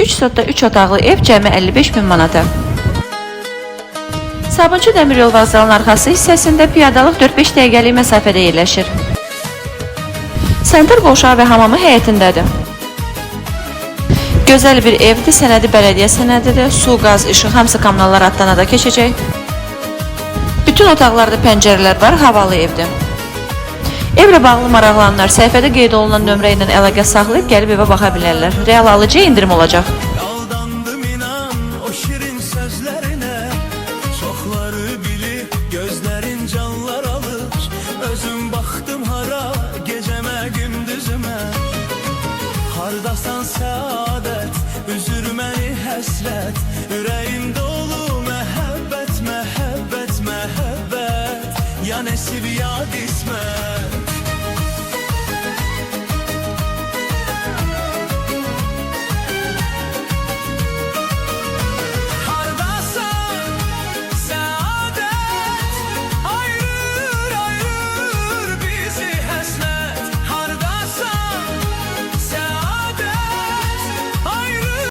3 sotda 3 otaqlı ev cəmi 55 min manata. Sabunçu Dəmiryol vağzalının arxası hissəsində piyadalıq 4-5 dəqiqəlik məsafədə yerləşir. Sentr qovşağı və hamamı həyətindədir. Gözəl bir evdir, sənədi bələdiyyə sənədidir, su, qaz, işıq hamısı kommunallar adına da keçəcək. Bütün otaqlarda pəncərələr var, havalı evdir. Evlə bağlı maraqlananlar səhifədə qeyd olunan nömrə ilə əlaqə saxlayıb gəlib evə baxa bilərlər. Real alıcıya indirim olacaq. Aldandım inan o şirin sözlerine, çoxları bilir gözlerin canlar alır. Özüm baxdım hara, gecəmə gündüzümə. Hardasan səadət, üzür məni həsrət. Ürəyim dolu məhəbbət, məhəbbət, məhəbbət. Ya nəsib ya dis